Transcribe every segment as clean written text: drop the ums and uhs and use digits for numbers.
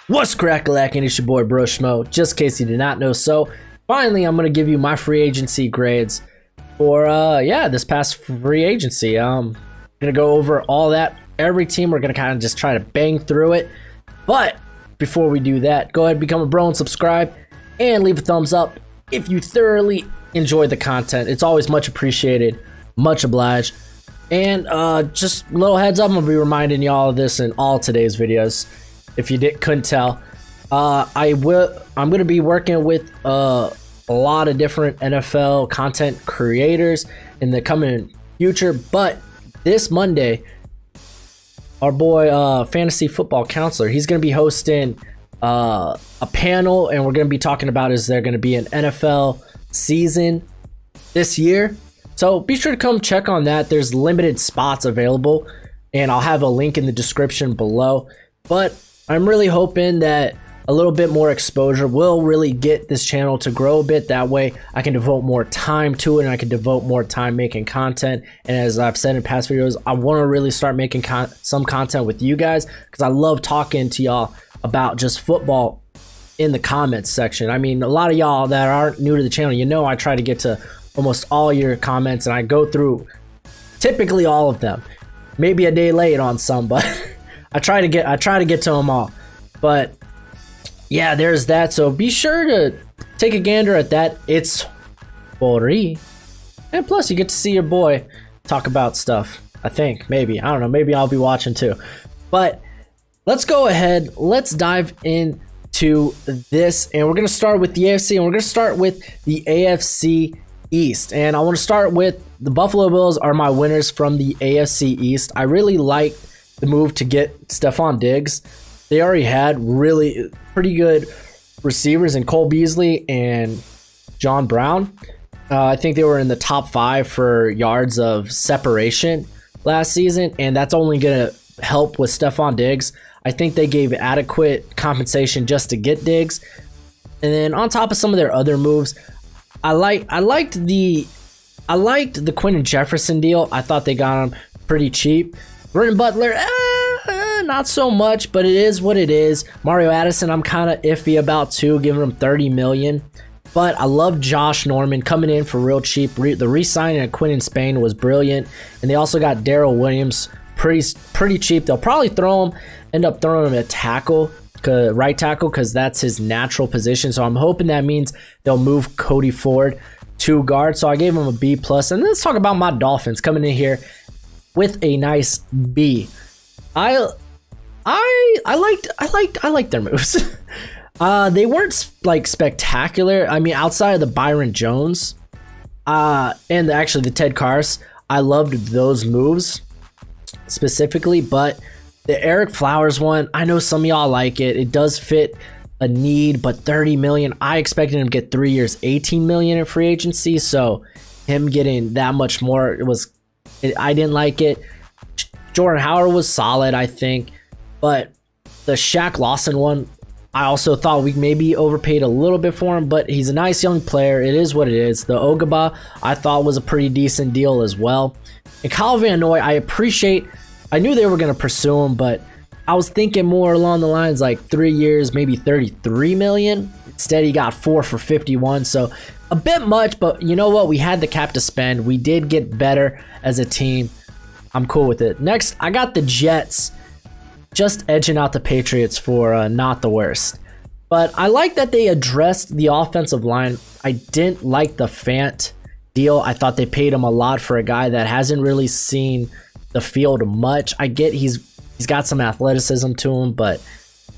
What's crack-a-lackin'? It's your boy Bro Schmo. Just in case you did not know, so finally I'm gonna give you my free agency grades for this past free agency. Gonna go over all that, every team. We're gonna kind of just try to bang through it. But before we do that, go ahead and become a bro and subscribe, and leave a thumbs up if you thoroughly enjoyed the content. It's always much appreciated, much obliged. And just a little heads up, I'm gonna be reminding y'all of this in all today's videos. If you couldn't tell, I'm gonna be working with a lot of different NFL content creators in the coming future. But this Monday, our boy Fantasy Football Counselor, he's gonna be hosting a panel, and we're gonna be talking about is there gonna be an NFL season this year. So be sure to come check on that. There's limited spots available, and I'll have a link in the description below. But I'm really hoping that a little bit more exposure will really get this channel to grow a bit. That way I can devote more time to it, and I can devote more time making content. And as I've said in past videos, I want to really start making some content with you guys, because I love talking to y'all about just football in the comments section. I mean, a lot of y'all that aren't new to the channel, you know I try to get to almost all your comments, and I go through typically all of them. Maybe a day late on some, but I try to get to them all. But yeah, there's that. So be sure to take a gander at that. It's free, and plus you get to see your boy talk about stuff. I think, maybe, I don't know, maybe I'll be watching too. But let's go ahead, let's dive into this, and we're gonna start with the AFC, and we're gonna start with the AFC East. And I want to start with the Buffalo Bills are my winners from the AFC East. I really like the move to get Stephon Diggs. They already had really pretty good receivers in Cole Beasley and John Brown. I think they were in the top 5 for yards of separation last season, and that's only going to help with Stephon Diggs. I think they gave adequate compensation just to get Diggs. And then on top of some of their other moves, I liked the Quentin Jefferson deal. I thought they got him pretty cheap. Brendan Butler, not so much, but it is what it is. Mario Addison, I'm kind of iffy about too, giving him $30 million. But I love Josh Norman coming in for real cheap. The re-signing of Quinn in Spain was brilliant, and they also got Darrell Williams pretty cheap. They'll probably end up throwing him at tackle, right tackle, because that's his natural position. So I'm hoping that means they'll move Cody Ford to guard. So I gave him a B+. And let's talk about my Dolphins coming in here with a nice B. I liked their moves. They weren't like spectacular. I mean, outside of the Byron Jones and actually the Ted Karras, I loved those moves specifically. But the Eric Flowers one, I know some of y'all like it. It does fit a need, but $30 million. I expected him to get 3 years, $18 million in free agency. So him getting that much more, I didn't like it. Jordan Howard was solid, I think, but the Shaq Lawson one, I also thought we maybe overpaid a little bit for him, but he's a nice young player. It is what it is. The Ogba, I thought, was a pretty decent deal as well. And Kyle Van Noy, I knew they were going to pursue him, but I was thinking more along the lines like 3 years, maybe $33 million. Instead, he got 4 for 51, so a bit much, but you know what? We had the cap to spend. We did get better as a team. I'm cool with it. Next, I got the Jets just edging out the Patriots for not the worst. But I like that they addressed the offensive line. I didn't like the Fant deal. I thought they paid him a lot for a guy that hasn't really seen the field much. I get he's got some athleticism to him, but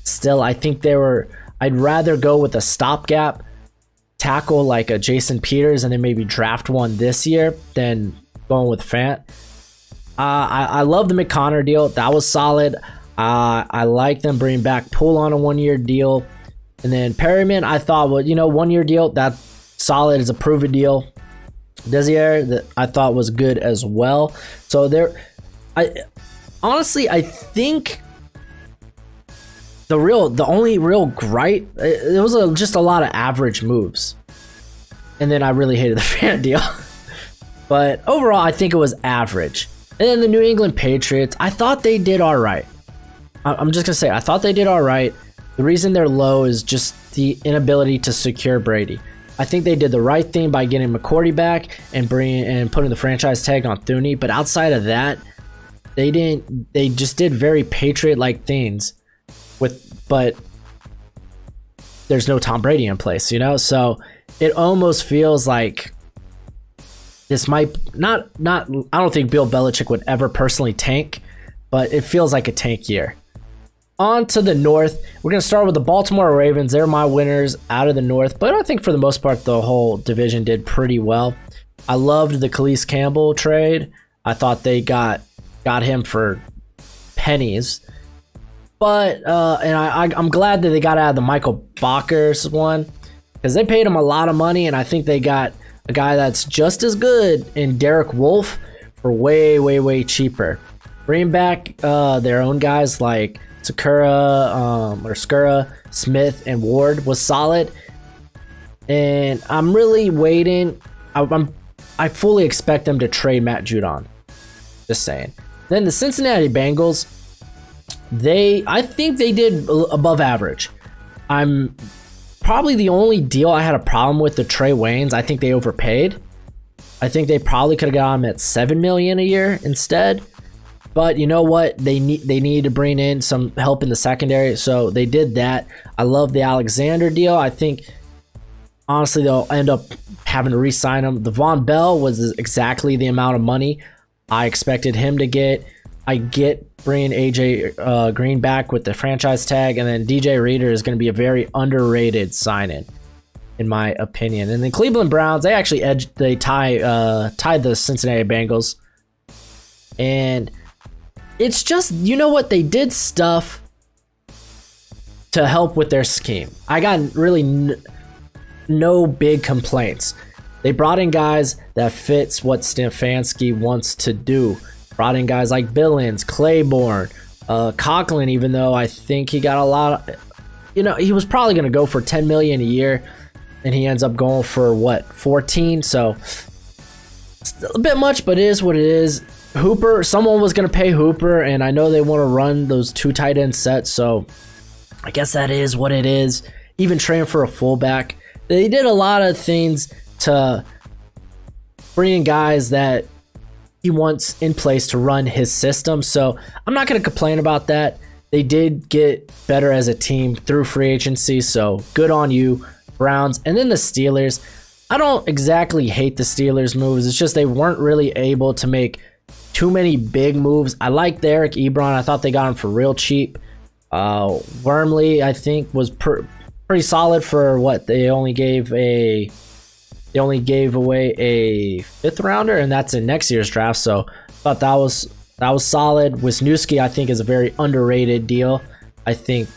still, I think I'd rather go with a stopgap tackle like a Jason Peters and then maybe draft one this year than going with Fant. I love the McConnor deal. That was solid. I like them bringing back Poole on a 1-year deal. And then Perryman, I thought, well, 1-year deal, that's solid. It's a proven deal. Desire, that I thought was good as well. So honestly, I think the only real gripe, it was just a lot of average moves. And then I really hated the Fan deal. But overall, I think it was average. And then the New England Patriots, I thought they did all right. I'm just going to say, I thought they did all right. The reason they're low is just the inability to secure Brady. I think they did the right thing by getting McCourty back and putting the franchise tag on Thuney, but outside of that, they didn't. They just did very Patriot-like things but there's no Tom Brady in place, you know? So it almost feels like this might not I don't think Bill Belichick would ever personally tank, but it feels like a tank year. On to the North. We're going to start with the Baltimore Ravens. They're my winners out of the North, but I think for the most part, the whole division did pretty well. I loved the Calais Campbell trade. I thought they got him for pennies. But, and I'm glad that they got out of the Michael Bachers one, because they paid him a lot of money, and I think they got a guy that's just as good in Derek Wolfe for way, way, way cheaper. Bringing back their own guys like Skura, Smith, and Ward was solid. And I'm really waiting. I fully expect them to trade Matt Judon. Just saying. Then the Cincinnati Bengals, I think they did above average. I'm probably the only deal I had a problem with the Trey Waynes. I think they overpaid. I think they probably could have got him at $7 million a year instead. But you know what? They need to bring in some help in the secondary, so they did that. I love the Alexander deal. I think honestly they'll end up having to re-sign him. The Von Bell was exactly the amount of money I expected him to get. I get bringing AJ Green back with the franchise tag, and then DJ Reader is going to be a very underrated sign-in, in my opinion. And then Cleveland Browns, they actually tied the Cincinnati Bengals, and it's just, you know what, they did stuff to help with their scheme. I got really no big complaints. They brought in guys that fits what Stefanski wants to do. Brought in guys like Billings, Claiborne, Conklin, even though I think he got a lot of, you know, he was probably going to go for $10 million a year, and he ends up going for, what, 14? So, it's a bit much, but it is what it is. Hooper, someone was going to pay Hooper, and I know they want to run those 2 tight end sets, so I guess that is what it is. Even train for a fullback. They did a lot of things to bring in guys that he wants in place to run his system, so I'm not going to complain about that. They did get better as a team through free agency, so good on you, Browns. And then the Steelers, I don't exactly hate the Steelers moves. It's just they weren't really able to make too many big moves. I liked Eric Ebron. I thought they got him for real cheap. Wormley, I think, was pretty solid for what they only gave away a 5th rounder, and that's in next year's draft. So I thought that was solid. Wisniewski, I think, is a very underrated deal. I think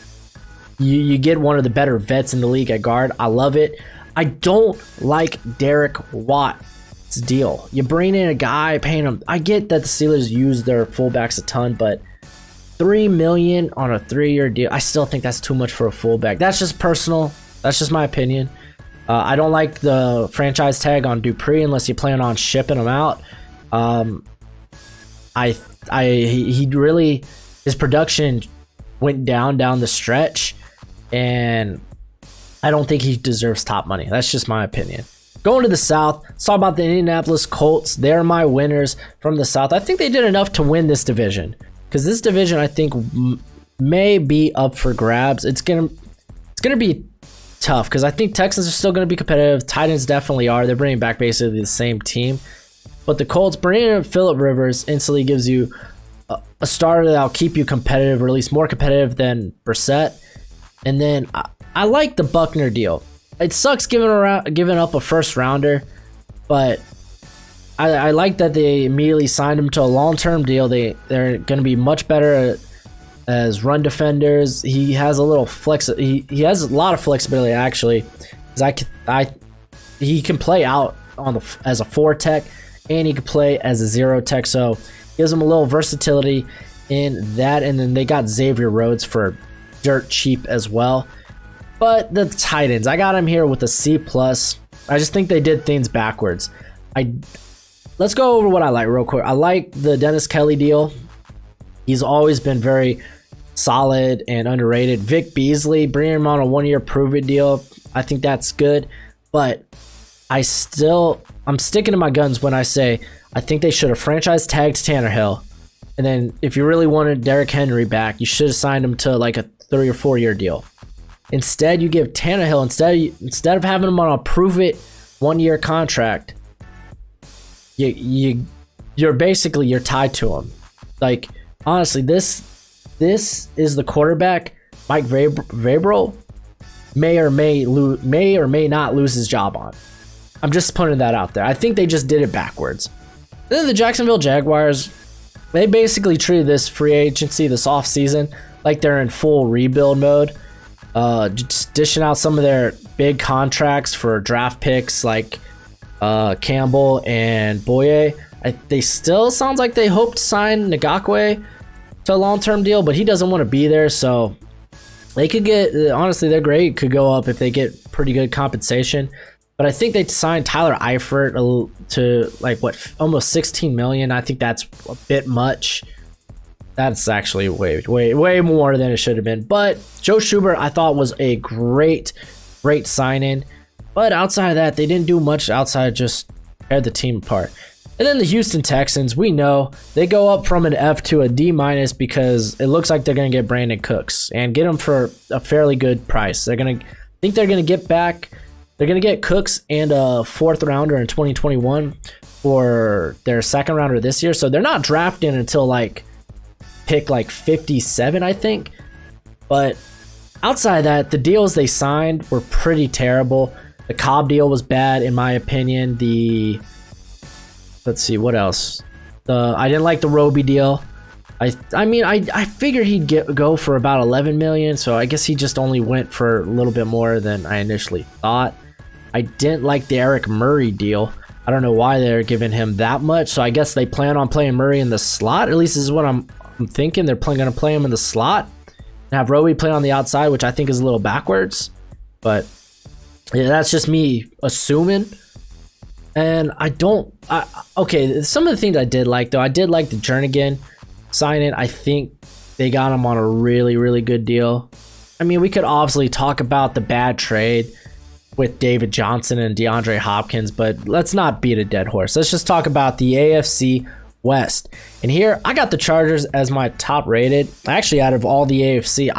you get one of the better vets in the league at guard. I love it. I don't like Derek Watt's deal. You bring in a guy, paying him. I get that the Steelers use their fullbacks a ton, but $3 million on a 3-year deal, I still think that's too much for a fullback. That's just personal. That's just my opinion. I don't like the franchise tag on Dupree unless you plan on shipping him out. He really, his production went down the stretch, and I don't think he deserves top money. That's just my opinion. Going to the South, let's talk about the Indianapolis Colts. They're my winners from the South. I think they did enough to win this division, because this division, I think, may be up for grabs. It's gonna be tough, because I think Texans are still going to be competitive. Titans definitely are. They're bringing back basically the same team. But the Colts, bringing in Phillip Rivers instantly gives you a starter that'll keep you competitive, or at least more competitive than Brissett. And then I like the Buckner deal. It sucks giving up a first rounder, but I like that they immediately signed him to a long-term deal. They're going to be much better as run defenders. He has a little he has a lot of flexibility, actually. He can play out as a 4 tech, and he can play as a 0 tech, so gives him a little versatility in that. And then they got Xavier Rhodes for dirt cheap as well. But the Titans, I got him here with a C+. I just think they did things backwards. Let's go over what I like real quick. I like the Dennis Kelly deal. He's always been very solid and underrated. Vic Beasley, bringing him on a 1-year prove-it deal. I think that's good, but I'm sticking to my guns when I say I think they should have franchise tagged Tannehill. And then if you really wanted Derrick Henry back, you should have signed him to like a 3 or 4 year deal. Instead, you give Tannehill, instead of having him on a prove-it 1-year contract, you're basically tied to him. Like, honestly, this is the quarterback Mike Vrabel may or may not lose his job on. I'm just putting that out there. I think they just did it backwards. Then the Jacksonville Jaguars, they basically treated this free agency, this offseason, like they're in full rebuild mode. Just dishing out some of their big contracts for draft picks like Campbell and Boye. They still sounds like they hope to sign Ngakoue to a long-term deal, but he doesn't want to be there, so they could get, honestly, their grade could go up if they get pretty good compensation. But I think they signed Tyler Eifert to like what, almost 16 million. I think that's a bit much. That's actually way more than it should have been. But Joe Schubert, I thought, was a great sign-in. But outside of that, they didn't do much outside of just tear the team apart. And then the Houston Texans, we know they go up from an F to a D- because it looks like they're going to get Brandon Cooks and get him for a fairly good price. They're going to get Cooks and a 4th rounder in 2021 for their 2nd rounder this year. So they're not drafting until like pick like 57, I think. But outside of that, the deals they signed were pretty terrible. The Cobb deal was bad in my opinion. Let's see, what else? I didn't like the Roby deal. I mean, I figured he'd go for about 11 million, so I guess he just only went for a little bit more than I initially thought. I didn't like the Eric Murray deal. I don't know why they're giving him that much, so I guess they plan on playing Murray in the slot. At least this is what I'm thinking. They're going to play him in the slot and have Roby play on the outside, which I think is a little backwards. But yeah, that's just me assuming. And okay, some of the things I did like, though, I did like the Jernigan sign-in. I think they got him on a really good deal. I mean, we could obviously talk about the bad trade with David Johnson and DeAndre Hopkins, but let's not beat a dead horse. Let's just talk about the AFC West. And here, I got the Chargers as my top rated. Actually, out of all the AFC,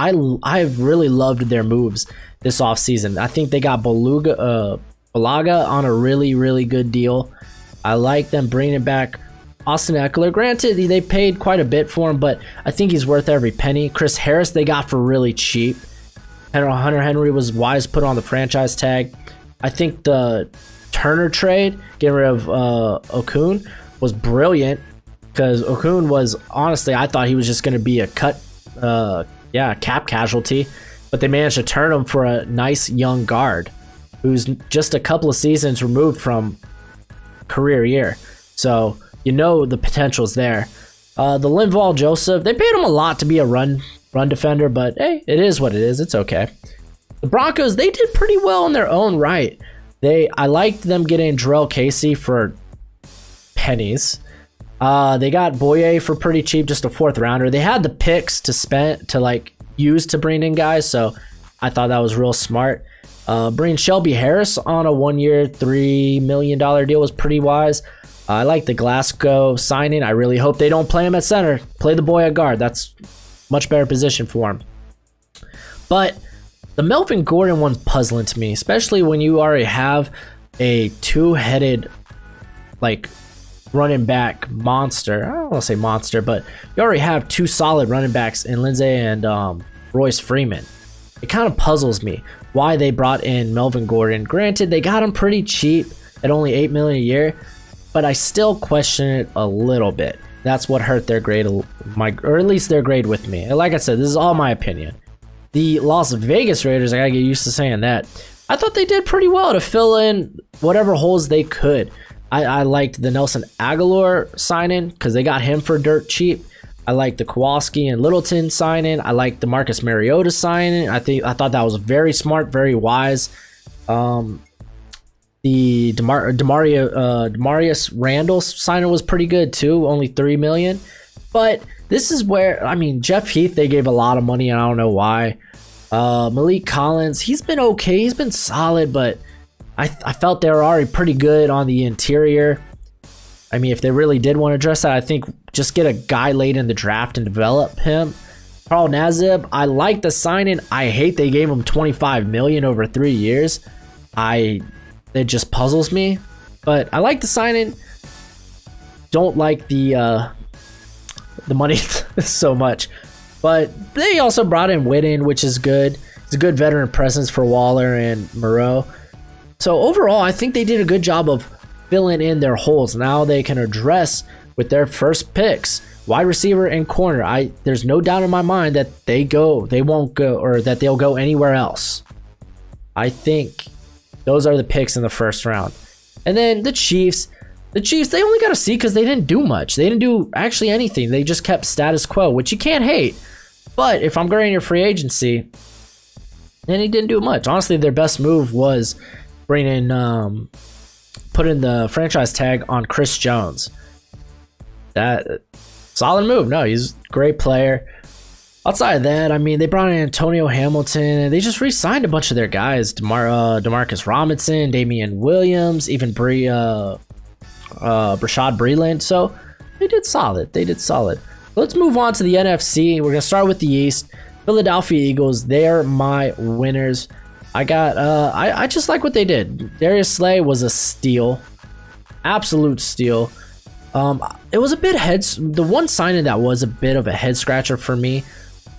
I've really loved their moves this offseason. I think they got Balaga on a really good deal. I like them bringing back Austin Eckler. Granted, they paid quite a bit for him, but I think he's worth every penny. Chris Harris they got for really cheap. Hunter Henry was wise put on the franchise tag. I think the Turner trade, getting rid of Okun, was brilliant because Okun was, honestly, I thought he was just going to be a cap casualty, but they managed to turn him for a nice young guard who's just a couple of seasons removed from career year. So, you know the potential's there. The Linval Joseph, they paid him a lot to be a run defender, but hey, it is what it is. It's okay. The Broncos, they did pretty well in their own right. I liked them getting Jarrell Casey for pennies. They got Boye for pretty cheap, just a 4th rounder. They had the picks to use to bring in guys, so I thought that was real smart. Bringing Shelby Harris on a 1-year, $3 million deal was pretty wise. I like the Glasgow signing. I really hope they don't play him at center. Play the boy at guard. That's much better position for him. But the Melvin Gordon one's puzzling to me, especially when you already have a 2-headed running back monster. I don't want to say monster, but you already have 2 solid running backs in Lindsay and Royce Freeman. It kind of puzzles me why they brought in Melvin Gordon. Granted, they got him pretty cheap at only $8 million a year, but I still question it a little bit. That's what hurt their grade, or at least their grade with me. And like I said, this is all my opinion. The Las Vegas Raiders, I gotta get used to saying that. I thought they did pretty well to fill in whatever holes they could. I liked the Nelson Aguilar sign-in because they got him for dirt cheap. I liked the Kowalski and Littleton sign-in. I liked the Marcus Mariota sign-in. I thought that was very smart, very wise. The Demarius Randall sign-in was pretty good too, only $3 million. But this is where, I mean, Jeff Heath, they gave a lot of money, and I don't know why. Malik Collins, he's been okay. He's been solid, but I felt they were already pretty good on the interior. I mean, if they really did want to address that, I think just get a guy late in the draft and develop him. Carl Nazib, I like the signing. I hate they gave him $25 million over 3 years. It just puzzles me, but I like the signing. Don't like the money so much. But they also brought in Witten, which is good. It's a good veteran presence for Waller and Moreau. So overall, I think they did a good job of filling in their holes. Now they can address with their first picks, wide receiver and corner. There's no doubt in my mind that they won't go, or that they'll go anywhere else. I think those are the picks in the first round. And then the Chiefs, they only got a C because they didn't do much. They didn't do actually anything. They just kept status quo, which you can't hate. But if I'm grading your free agency, then he didn't do much. Honestly, their best move was putting the franchise tag on Chris Jones. That solid move. No, he's a great player. Outside of that, I mean, they brought in Antonio Hamilton, and they just re-signed a bunch of their guys. Demarcus Robinson, Damian Williams, even Brashad Breeland. So they did solid. Let's move on to the NFC. We're going to start with the East. Philadelphia Eagles, they're my winners. I just like what they did. Darius Slay was a steal. Absolute steal. It was a bit the one signing that was a bit of a head scratcher for me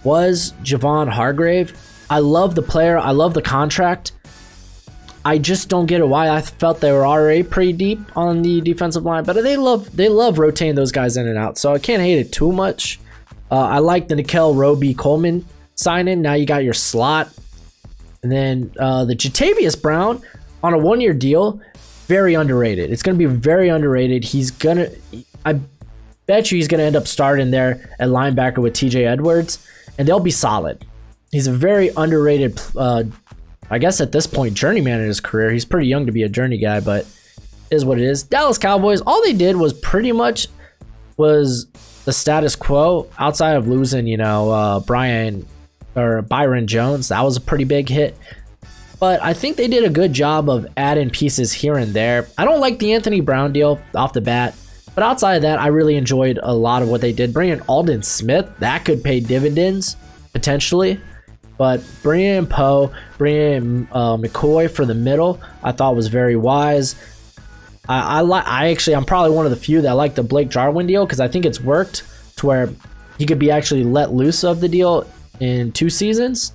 was Javon Hargrave. I love the player. I love the contract. I just don't get it why. I felt they were already pretty deep on the defensive line, but they love rotating those guys in and out, so I can't hate it too much. I like the Nickel Roby-Coleman signing. Now you got your slot. And then the Jatavius Brown on a 1-year deal, very underrated. It's going to be very underrated. I bet you he's going to end up starting there at linebacker with TJ Edwards, and they'll be solid. He's a very underrated, I guess at this point, journeyman in his career. He's pretty young to be a journey guy, but is what it is. Dallas Cowboys, all they did was pretty much was the status quo outside of losing, Byron Jones. That was a pretty big hit. But I think they did a good job of adding pieces here and there. I don't like the Anthony Brown deal off the bat, but outside of that, I really enjoyed a lot of what they did. Bringing Aldon Smith, that could pay dividends, potentially. But bringing in Poe, bringing in McCoy for the middle, I thought was very wise. I'm probably one of the few that like the Blake Jarwin deal because I think it's worked to where he could be actually let loose of the deal in 2 seasons.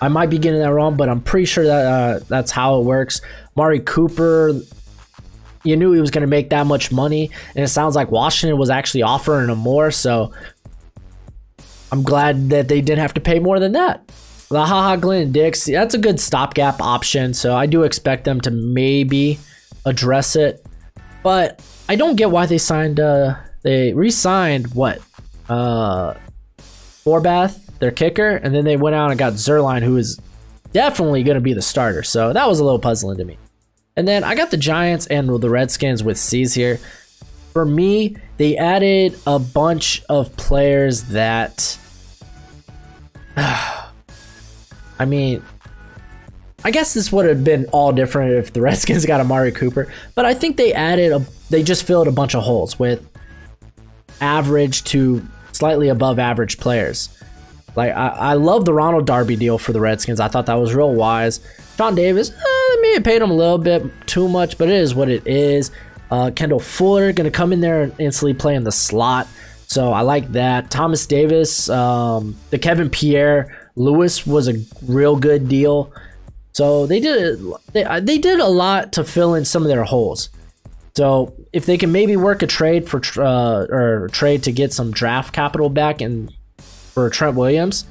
I might be getting that wrong, but I'm pretty sure that that's how it works. Mari Cooper, you knew he was going to make that much money, and it sounds like Washington was actually offering him more, so I'm glad that they didn't have to pay more than that. The Glenn Dix, that's a good stopgap option, so I do expect them to maybe address it. But I don't get why they re-signed what? Forbath, their kicker, and then they went out and got Zerline, who is definitely going to be the starter. So that was a little puzzling to me. And then I got the Giants and the Redskins with C's here. For me, they added a bunch of players that, I mean, I guess this would have been all different if the Redskins got Amari Cooper, but I think they just filled a bunch of holes with average to slightly above average players. Like, I love the Ronald Darby deal for the Redskins. I thought that was real wise. Sean Davis, they may have paid him a little bit too much, but it is what it is. Kendall Fuller going to come in there and instantly play in the slot, so I like that. Thomas Davis, the Kevin Pierre-Louis was a real good deal. So they did a lot to fill in some of their holes. So if they can maybe work a trade for trade to get some draft capital back and for Trent Williams,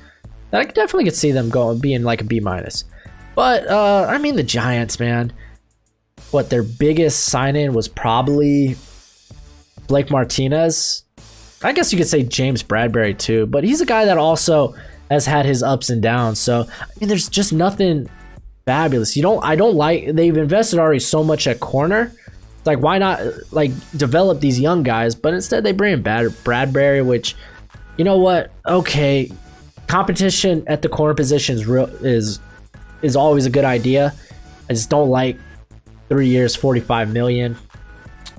I definitely could see them being like a B-. But I mean, the Giants, man. What, their biggest sign-in was probably Blake Martinez. I guess you could say James Bradbury too, but he's a guy that also has had his ups and downs. So I mean, there's just nothing fabulous. They've invested already so much at corner It's like, why not like develop these young guys? But instead they bring in Bradbury, which, you know what? Okay, competition at the corner position is always a good idea. I just don't like 3 years, 45 million.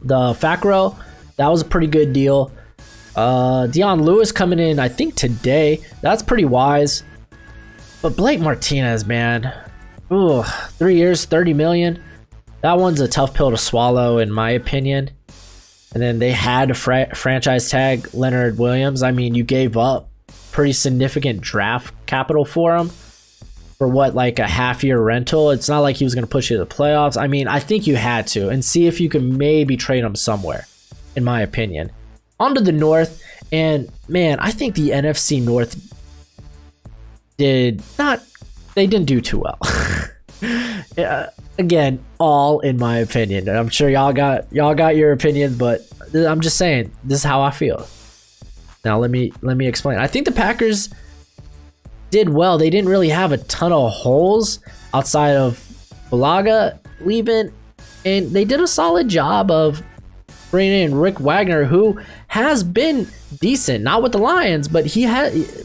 The Facro, that was a pretty good deal. Dion Lewis coming in, I think today. That's pretty wise. But Blake Martinez, man. Ooh, 3 years, 30 million. That one's a tough pill to swallow, in my opinion. And then they had to franchise tag Leonard Williams. I mean, you gave up pretty significant draft capital for him. For what, like a half-year rental? It's not like he was going to push you to the playoffs. I mean, I think you had to. And see if you could maybe trade him somewhere, in my opinion. On to the North. And, man, I think the NFC North they didn't do too well. Again, all in my opinion. I'm sure y'all got your opinions, but I'm just saying, this is how I feel. Now, let me explain. I think the Packers did well. They didn't really have a ton of holes outside of Bulaga leaving, and they did a solid job of bringing in Rick Wagner, who has been decent, not with the Lions, but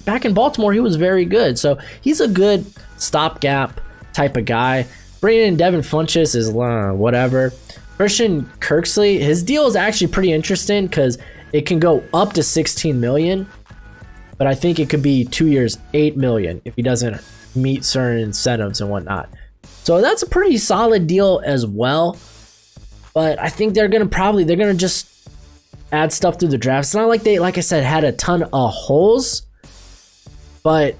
back in Baltimore, he was very good. So he's a good stopgap type of guy. Bringing in Devin Funchess is whatever. Christian Kirksey, his deal is actually pretty interesting because it can go up to 16 million. But I think it could be 2 years, 8 million if he doesn't meet certain incentives and whatnot. So that's a pretty solid deal as well. But I think they're gonna just add stuff through the draft. It's not like they, like I said, had a ton of holes. But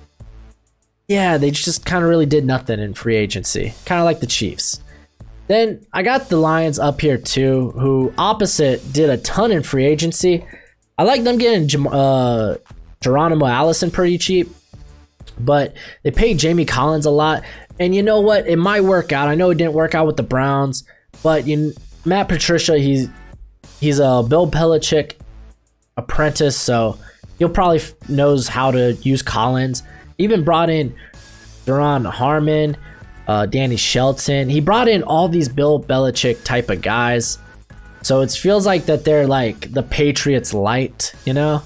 yeah, they just kind of really did nothing in free agency. Kind of like the Chiefs. Then I got the Lions up here too, who opposite did a ton in free agency. I like them getting Geronimo Allison pretty cheap, but they paid Jamie Collins a lot. And you know what? It might work out. I know it didn't work out with the Browns, but Matt Patricia, he's a Bill Belichick apprentice, so he'll probably knows how to use Collins. Even brought in Duron Harmon, Danny Shelton. He brought in all these Bill Belichick type of guys. So it feels like that they're like the Patriots light, you know?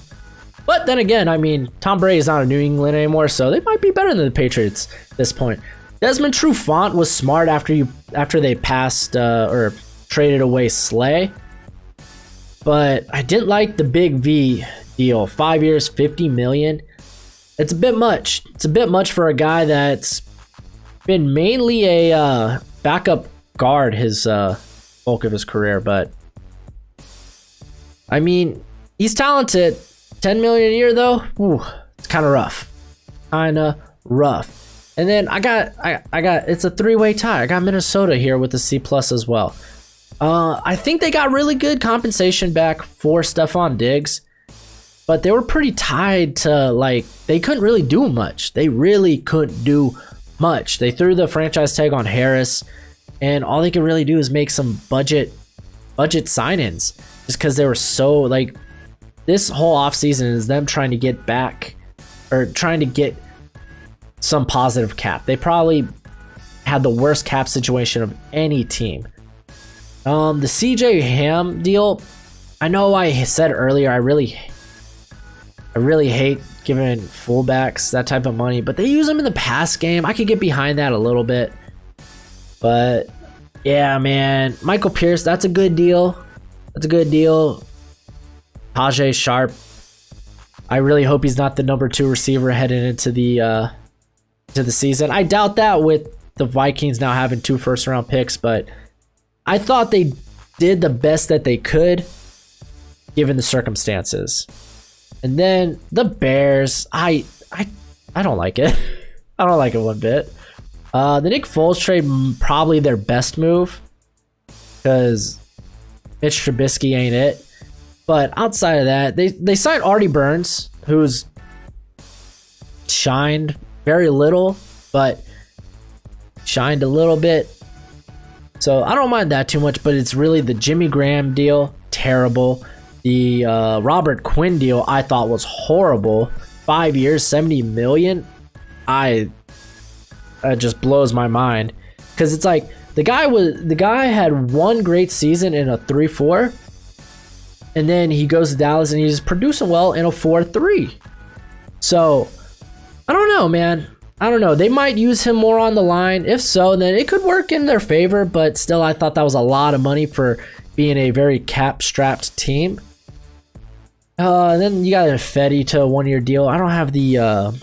But then again, I mean, Tom Brady is not in New England anymore, so they might be better than the Patriots at this point. Desmond Trufant was smart after they passed or traded away Slay. But I didn't like the Big V deal. 5 years, 50 million. It's a bit much. It's a bit much for a guy that's been mainly a backup guard his bulk of his career. But I mean, he's talented. 10 million a year though, ooh, it's kind of rough. And then I got it's a three-way tie. I got Minnesota here with the C+ as well. I think they got really good compensation back for Stephon Diggs, but they were pretty tied to, like, they couldn't really do much. They really couldn't do much. They threw the franchise tag on Harris, and all they could really do is make some budget sign-ins, just because they were so, like, this whole offseason is them trying to get back, or trying to get some positive cap. They probably had the worst cap situation of any team. The CJ Ham deal, I know I said earlier, I really hate giving fullbacks that type of money, but they use them in the pass game. I could get behind that a little bit. But yeah, man, Michael Pierce, that's a good deal. That's a good deal. Tajay Sharp, I really hope he's not the number 2 receiver heading into the season. I doubt that with the Vikings now having 2 first-round picks, but I thought they did the best that they could given the circumstances. And then the Bears, I don't like it. I don't like it one bit. The Nick Foles trade, probably their best move, because Mitch Trubisky ain't it. But outside of that, they signed Artie Burns, who's shined very little, but shined a little bit. So I don't mind that too much, but it's really the Jimmy Graham deal, terrible. The Robert Quinn deal I thought was horrible. 5 years, 70 million. It just blows my mind, because it's like The guy had one great season in a 3-4, and then he goes to Dallas and he's producing well in a 4-3. So I don't know, man. I don't know. They might use him more on the line. If so, then it could work in their favor. But still, I thought that was a lot of money for being a very cap-strapped team. Then you got Fetty to a one-year deal. I don't have the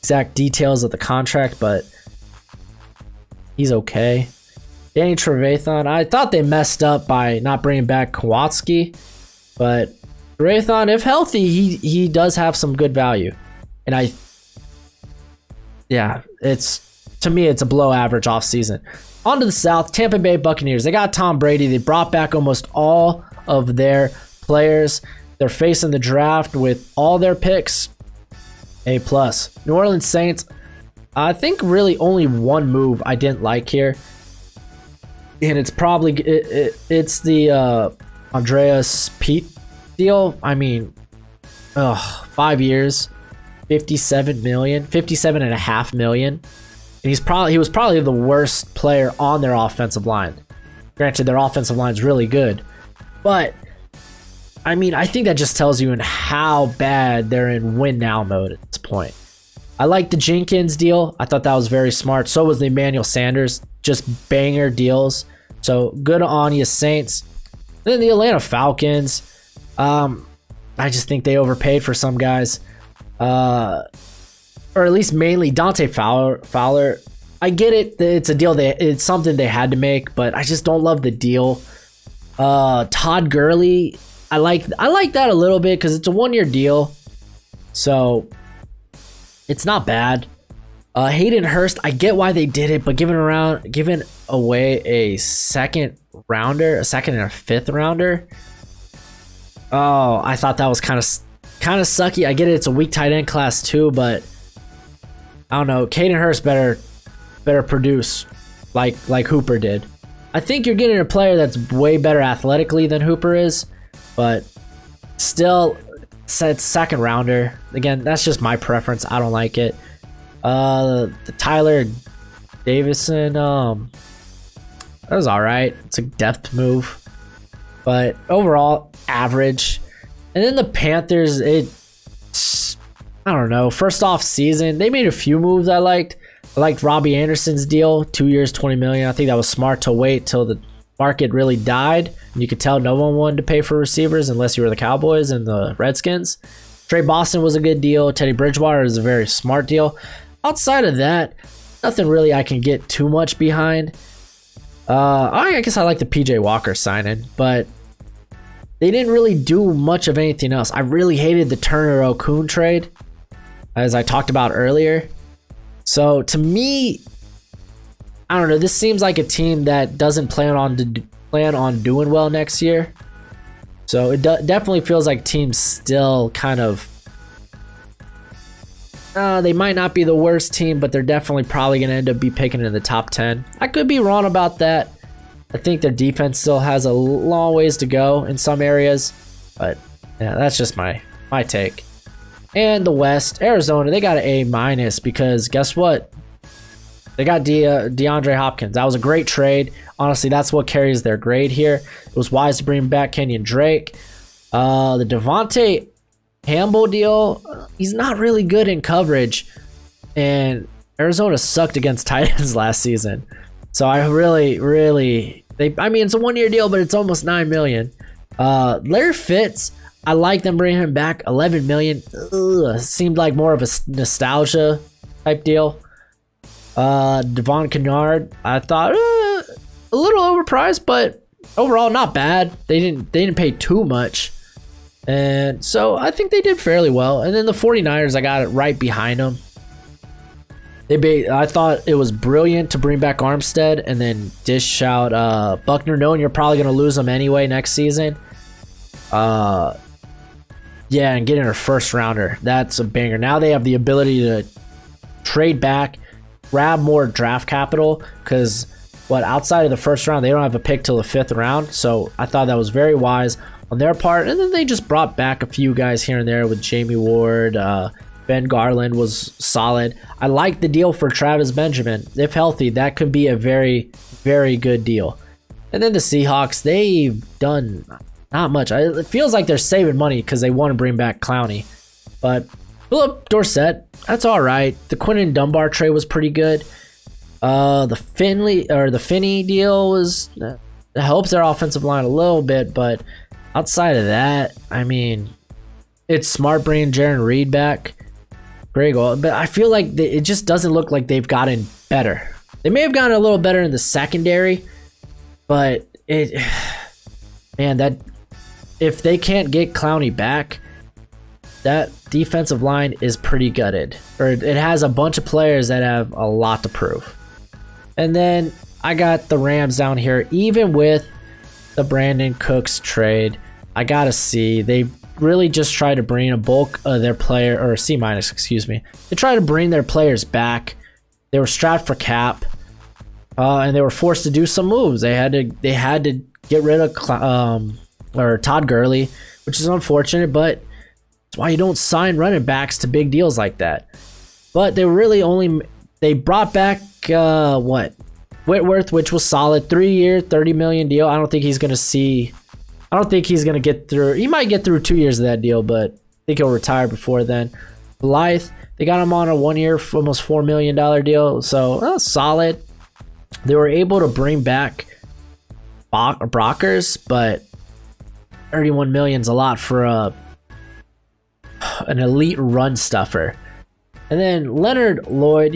exact details of the contract, but he's okay. Danny Trevathan, I thought they messed up by not bringing back Kowalski, but Trevathan, if healthy, he does have some good value. And yeah, to me, it's a below average offseason. On to the South, Tampa Bay Buccaneers. They got Tom Brady. They brought back almost all of their players. They're facing the draft with all their picks. A+. New Orleans Saints, I think really only one move I didn't like here. And it's probably, it's the Andreas Pete deal. I mean, 5 years. 57.5 million, and he was probably the worst player on their offensive line. Granted, their offensive line is really good, but I mean, I think that just tells you in how bad they're in win now mode at this point. I like the Jenkins deal. I thought that was very smart. So was the Emmanuel Sanders, just banger deals. So good on you, Saints. Then the Atlanta Falcons. I just think they overpaid for some guys. Or at least mainly Dante Fowler. I get it. It's a deal. It's something they had to make, but I just don't love the deal. Todd Gurley. I like that a little bit because it's a one-year deal, so it's not bad. Hayden Hurst. I get why they did it, but giving away a second rounder, a second and a fifth rounder. Oh, I thought that was kind of sucky. I get it, it's a weak tight end class too, but I don't know. Hayden Hurst better produce like Hooper did. I think you're getting a player that's way better athletically than Hooper is, but still, it's second rounder. Again, that's just my preference. I don't like it. The Tyler Davison, that was all right. It's a depth move, but overall average. And then the Panthers, I don't know. First off season, they made a few moves I liked. I liked Robbie Anderson's deal, 2 years, $20 million. I think that was smart to wait till the market really died. And you could tell no one wanted to pay for receivers unless you were the Cowboys and the Redskins. Trey Boston was a good deal. Teddy Bridgewater is a very smart deal. Outside of that, nothing really I can get too much behind. I guess I like the PJ Walker signing, but they didn't really do much of anything else. I really hated the Turner Okun trade, as I talked about earlier. So to me, I don't know. This seems like a team that doesn't plan on doing well next year. So it definitely feels like teams still kind of. They might not be the worst team, but they're definitely probably going to end up be picking in the top 10. I could be wrong about that. I think their defense still has a long ways to go in some areas, but yeah, that's just my take. And the West, Arizona, they got an A- because guess what? They got DeAndre Hopkins. That was a great trade. Honestly, that's what carries their grade here. It was wise to bring back Kenyon Drake. The Devontae Campbell deal, he's not really good in coverage, and Arizona sucked against tight ends last season. So I really, I mean, it's a one-year deal, but it's almost $9 million. Larry Fitz, I like them bringing him back. $11 million. Seemed like more of a nostalgia type deal. Devon Kennard, I thought a little overpriced, but overall not bad. They didn't pay too much, and so I think they did fairly well. And then the 49ers, I got it right behind them. I thought it was brilliant to bring back Armstead and then dish out Buckner, knowing you're probably going to lose them anyway next season. Yeah, and getting a first rounder, that's a banger. Now they have the ability to trade back, grab more draft capital, because outside of the first round, they don't have a pick till the 5th round. So I thought that was very wise on their part. And then they just brought back a few guys here and there with Jamie Ward. Ben Garland was solid. I like the deal for Travis Benjamin. If healthy, that could be a very, very good deal. And then the Seahawks, they've done not much. It feels like they're saving money because they want to bring back Clowney. But Philip Dorsett, that's all right. The Quinton Dunbar trade was pretty good. The Finney deal was it helps their offensive line a little bit, but outside of that, I mean, it's smart bringing Jaron Reed back. Great goal, but I feel like it just doesn't look like they've gotten better. They may have gotten a little better in the secondary, but that if they can't get Clowney back, that defensive line is pretty gutted. Or it has a bunch of players that have a lot to prove. And then I got the Rams down here. Even with the Brandon Cooks trade, I got a C. They really just tried to bring a bulk of their player, or C-, excuse me. They tried to bring their players back. They were strapped for cap, and they were forced to do some moves. They had to get rid of Todd Gurley, which is unfortunate, but that's why you don't sign running backs to big deals like that. But they really they brought back Whitworth, which was solid, 3-year, $30 million deal. I don't think he's gonna get through. He might get through 2 years of that deal, but I think he'll retire before then. Blythe, they got him on a 1-year, almost $4 million deal, so solid. They were able to bring back Brockers, but 31 million's a lot for an elite run stuffer. And then Leonard Floyd,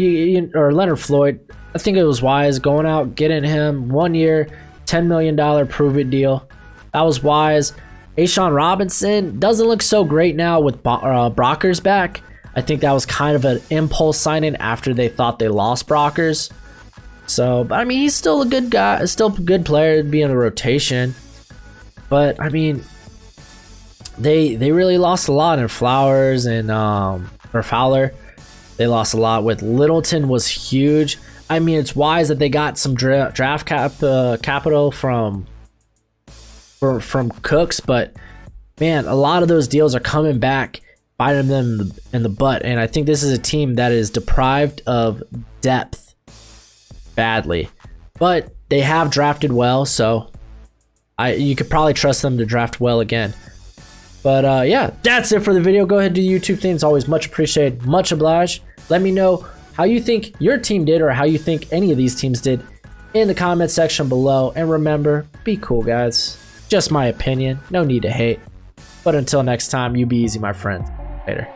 I think it was wise going out, getting him 1 year, $10 million prove-it deal. That was wise. A'Shawn Robinson doesn't look so great now with Brockers back. I think that was kind of an impulse signing after they thought they lost Brockers. So, but I mean, he's still a good guy, still a good player to be in the rotation. But I mean, they really lost a lot in Flowers and Fowler. They lost a lot with Littleton was huge. I mean, it's wise that they got some draft capital from Cooks, but man, a lot of those deals are coming back, biting them in the butt. And I think this is a team that is deprived of depth badly, but they have drafted well, so you could probably trust them to draft well again. But yeah, that's it for the video. Go ahead and do the YouTube thing. It's always much appreciated, much obliged. Let me know how you think your team did, or how you think any of these teams did, in the comment section below. And remember, be cool, guys. Just my opinion, no need to hate. But until next time, you be easy, my friends. Later.